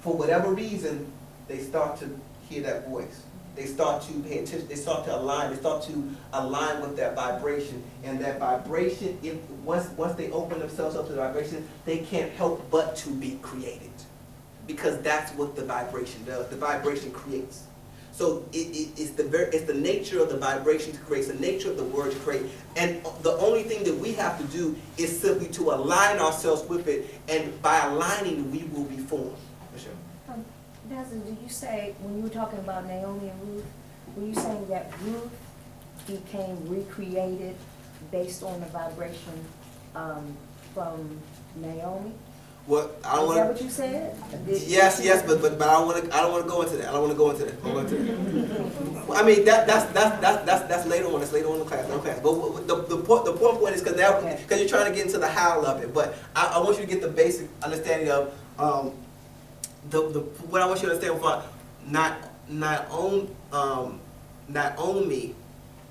for whatever reason, they start to hear that voice. They start to pay attention, they start to align with that vibration. And that vibration, once they open themselves up to the vibration, they can't help but to be created. Because that's what the vibration does. The vibration creates. So it's the nature of the vibration to create, it's the nature of the word to create. And the only thing that we have to do is simply to align ourselves with it, and by aligning, we will be formed. Michelle? Pastor, did you say, when you were talking about Naomi and Ruth, were you saying that Ruth became recreated based on the vibration from Naomi? Well, I don't Is want that what you said? Yes, but I don't want to go into that. I don't want to go into that. Well, I mean that's later on. That's later on in the class. But the point is because you're trying to get into the how of it. But I want you to get the basic understanding of what I want you to understand about not only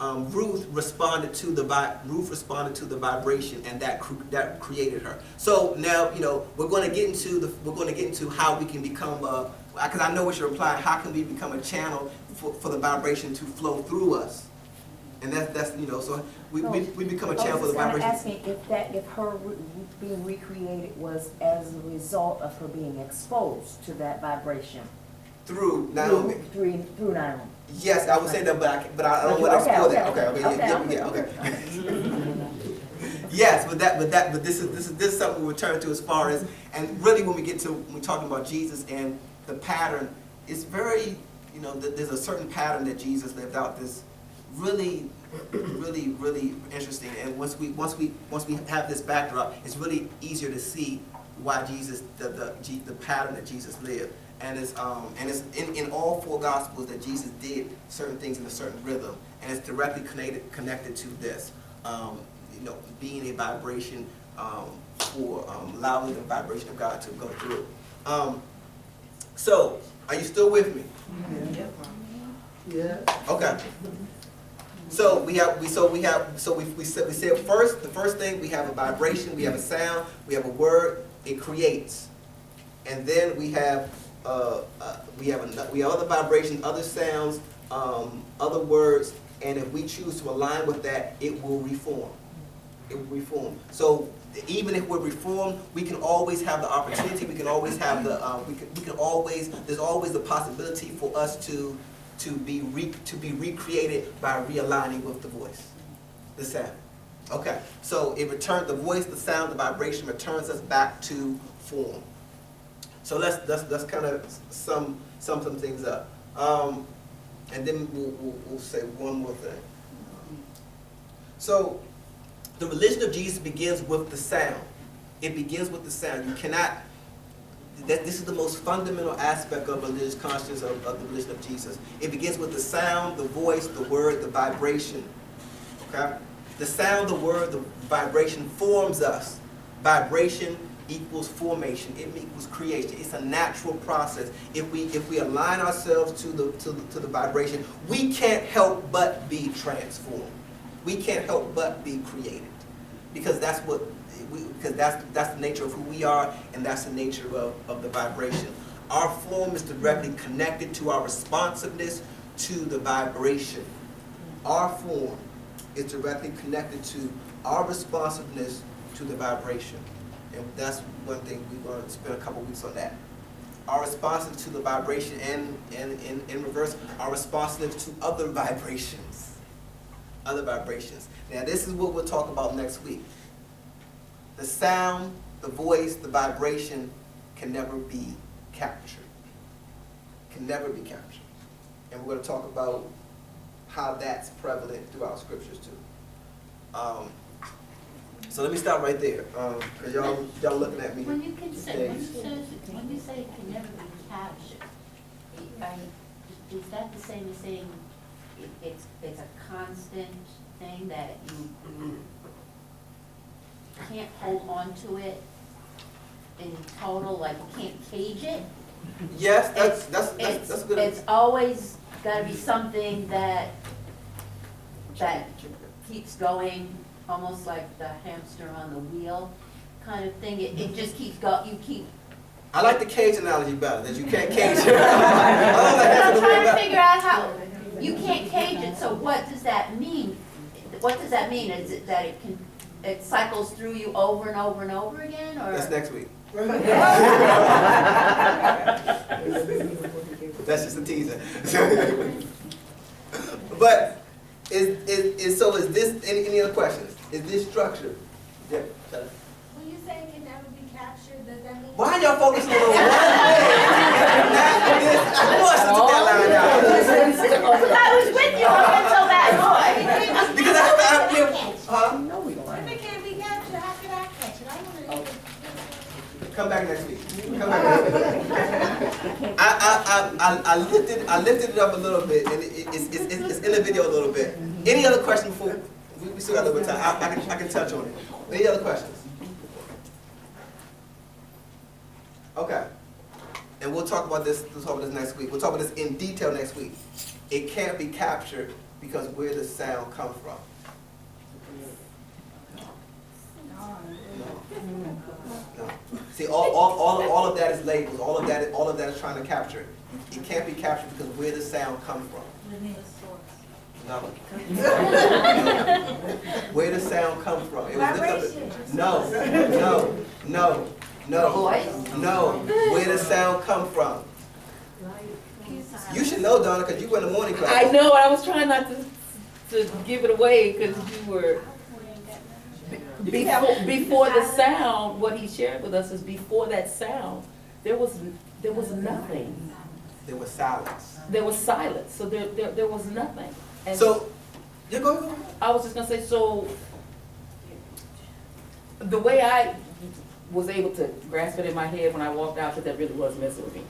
Ruth responded to the vibration, and that created her. So now we're going to get into how we can become because I know what you're implying. How can we become a channel for the vibration to flow through us? And that's so we become a channel for the vibration. I was asking if her being recreated was as a result of her being exposed to that vibration through Naomi. Through Naomi. Yes, I would say that, but I don't want to explore that. Okay. Yes, but this is something we return to as far as, and really when we're talking about Jesus and the pattern, it's very there's a certain pattern that Jesus lived out. This really interesting. And once we have this backdrop, it's really easier to see why Jesus the pattern that Jesus lived. And it's in all four Gospels that Jesus did certain things in a certain rhythm, and it's directly connected to this, being a vibration for allowing the vibration of God to go through. So, are you still with me? Yeah. Okay. So we said first, the first thing, we have a vibration, we have a sound, we have a word, it creates, and then we have other vibrations, other sounds, other words, and if we choose to align with that, it will reform. It will reform. So even if we're reformed, we can always have the opportunity. We can always have the. There's always the possibility for us to be recreated by realigning with the voice, the sound. Okay. So it returns the voice, the sound, the vibration returns us back to form. So let's kind of sum some things up, and then we'll say one more thing. So the religion of Jesus begins with the sound. It begins with the sound. You cannot. This is the most fundamental aspect of religious consciousness of the religion of Jesus. It begins with the sound, the voice, the word, the vibration. Okay, the sound, the word, the vibration forms us. Vibration equals formation. It equals creation. It's a natural process. If we align ourselves to the vibration, we can't help but be transformed. We can't help but be created, because that's the nature of who we are, and that's the nature of the vibration. Our form is directly connected to our responsiveness to the vibration. Our form is directly connected to our responsiveness to the vibration. And that's one thing we're going to spend a couple weeks on that. Our responsiveness to the vibration, and in reverse, our responsiveness to other vibrations. Other vibrations. Now this is what we'll talk about next week. The sound, the voice, the vibration can never be captured. Can never be captured. And we're going to talk about how that's prevalent throughout scriptures too. So let me stop right there, because y'all looking at me. When you say it can never be captured, is that the same as saying it's a constant thing that you can't hold on to it in total, like you can't cage it? Yes, that's good. It's always got to be something that keeps going, almost like the hamster on the wheel kind of thing. It just keeps going. You keep I like the cage analogy better, that you can't cage it. I'm trying to figure out how, you can't cage it, so what does that mean? What does that mean? Is it that it cycles through you over and over and over again, or? That's next week. That's just a teaser. But is this any other questions? Is this structured? Yeah. When you say it can never be captured, does that mean? Why y'all focusing on one thing? I know I should took that line out. I was with you up until that point. Because huh? No, we don't. If it can't be captured, how can I catch it? I want to. Come back next week. Come back next week. I lifted it up a little bit, and it's in the video a little bit. Any other question before we still got a little bit of time? I can touch on it. Any other questions? Okay. And we'll talk about this. We'll talk about this next week. We'll talk about this in detail next week. It can't be captured because where does sound come from? No. See, all of that is labels. All of that is trying to capture it. It can't be captured because where does sound come from? No. Where does sound come from? It was Vibration. No. Voice? No. Where does sound come from? You should know, Donna, because you were in the morning class. I know, I was trying not to give it away because you were, before the sound, what he shared with us is before that sound, there was nothing. There was silence. There was silence, so there was nothing. And So, you go. I was just gonna say, so the way I was able to grasp it in my head when I walked out, because that really was messing with me,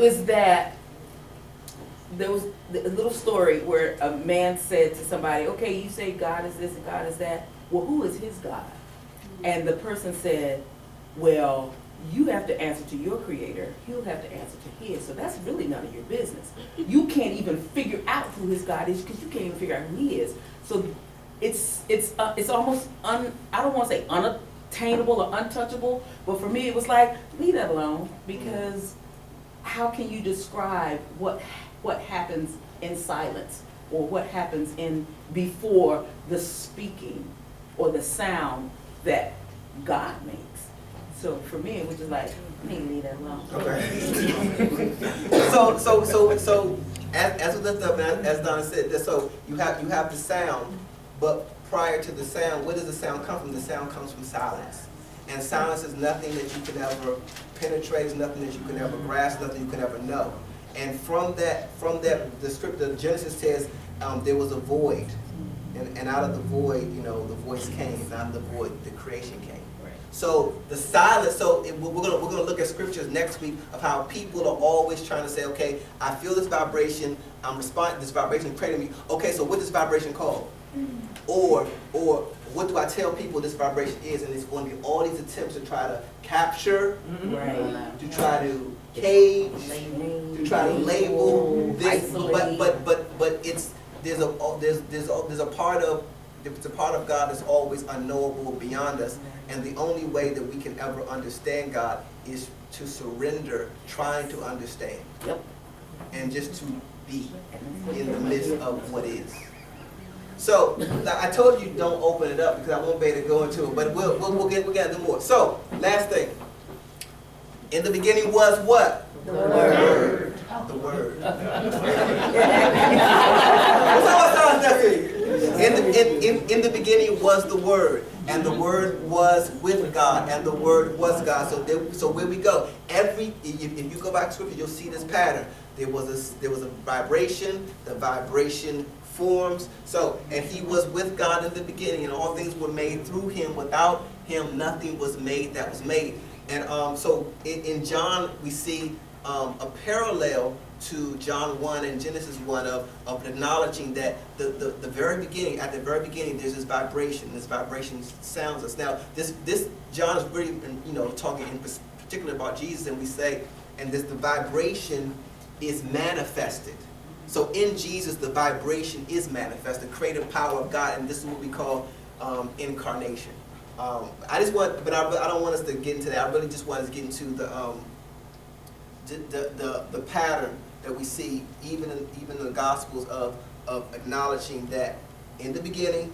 is that there was a little story where a man said to somebody, okay, you say God is this and God is that, well, who is his God? And the person said, well, you have to answer to your creator, he'll have to answer to his, so that's really none of your business. You can't even figure out who his God is because you can't even figure out who he is. So it's almost, I don't want to say unattainable or untouchable, but for me it was like, leave that alone, because how can you describe what happens in silence, or what happens in before the speaking or the sound that God makes? So for me, it was just like, I need to leave that alone. Okay. So as we lift up, and as Donna said, so you have the sound, but prior to the sound, where does the sound come from? The sound comes from silence. And silence is nothing that you can ever penetrate, it's nothing that you can ever grasp, nothing you can ever know. And from that, the script, the Genesis says there was a void, and out of the void, the voice came, and out of the void, the creation came. So the silence. So we're gonna look at scriptures next week of how people are always trying to say, okay, I feel this vibration, I'm responding. This vibration created me. Okay, so what is this vibration called? Or what do I tell people this vibration is? And it's going to be all these attempts to try to capture, to try to cage, to try to label this. But there's a part of God that's always unknowable beyond us. And the only way that we can ever understand God is to surrender, trying to understand. Yep. And just to be in the midst of what is. So, I told you don't open it up because I won't be able to go into it, but we'll get to do more. So, last thing. In the beginning was what? The Word. The Word. What's our next week? In the beginning was the Word, and the Word was with God, and the Word was God. So where we go, if you go back to Scripture, you'll see this pattern. There was a vibration. The vibration forms. So, and He was with God in the beginning, and all things were made through Him. Without Him, nothing was made that was made. And so in John, we see a parallel to John 1 and Genesis 1 of acknowledging that at the very beginning, there's this vibration. This vibration sounds us. Now, this John is really, talking in particular about Jesus, and we say, and the vibration is manifested. So in Jesus, the vibration is manifest, the creative power of God, and this is what we call incarnation. I just want, but I don't want us to get into that. I really just want us to get into the pattern that we see even in the Gospels of acknowledging that in the beginning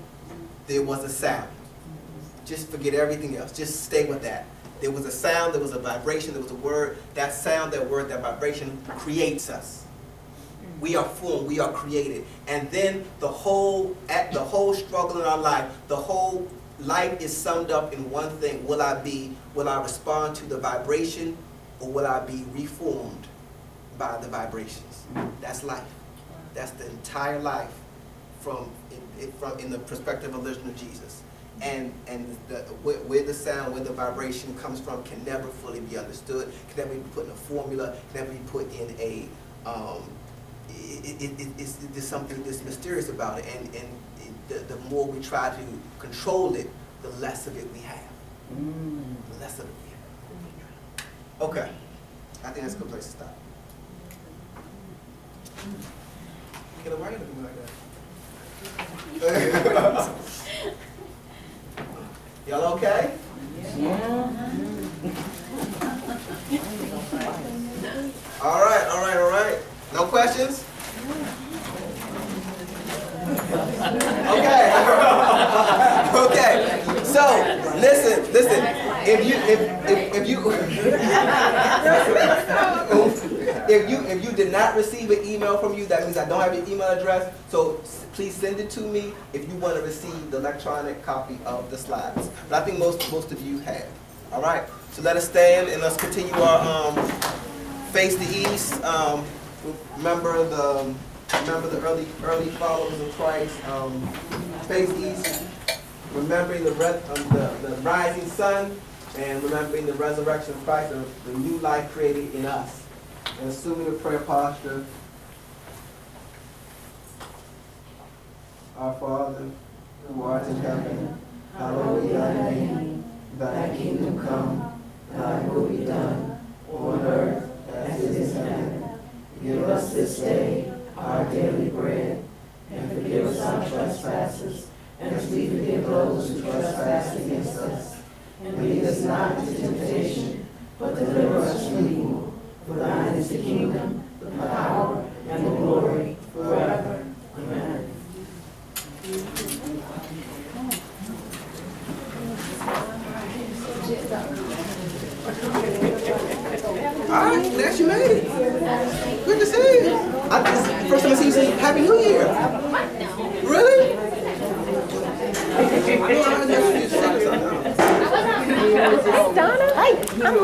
there was a sound. Just forget everything else. Just stay with that. There was a sound, there was a vibration, there was a word. That sound, that word, that vibration creates us. We are formed, we are created. And then the whole struggle in our life, the whole life is summed up in one thing. Will I respond to the vibration, or will I be reformed by the vibrations? That's life. That's the entire life from in the perspective of listening to Jesus. And where the sound, where the vibration comes from can never fully be understood, can never be put in a formula, can never be put in a, there's something that's mysterious about it. And the more we try to control it, the less of it we have. The less of it we have. Okay. I think that's a good place to stop. Get a write of me like that. Y'all okay? Yeah. All right. No questions? Okay. Okay. So listen. If you did not receive an email from you, that means I don't have your email address. So please send it to me if you want to receive the electronic copy of the slides. But I think most of you have. All right. So let us stand and let's continue our face the east. Remember the early followers of Christ. Face east. Remembering the rising sun, and remembering the resurrection of Christ, the new life created in us. And assuming the prayer posture, Our Father, who art in heaven, hallowed be thy name. Thy kingdom come, thy will be done, on earth as it is in heaven. Give us this day our daily bread, and forgive us our trespasses, as we forgive those who trespass against us. And lead us not into temptation, but deliver us from evil. For thine is the kingdom, the power, and the glory, forever. Amen. All right, glad you made it. Good to see you. First time I see you say Happy New Year. Really? Donna, hi, I'm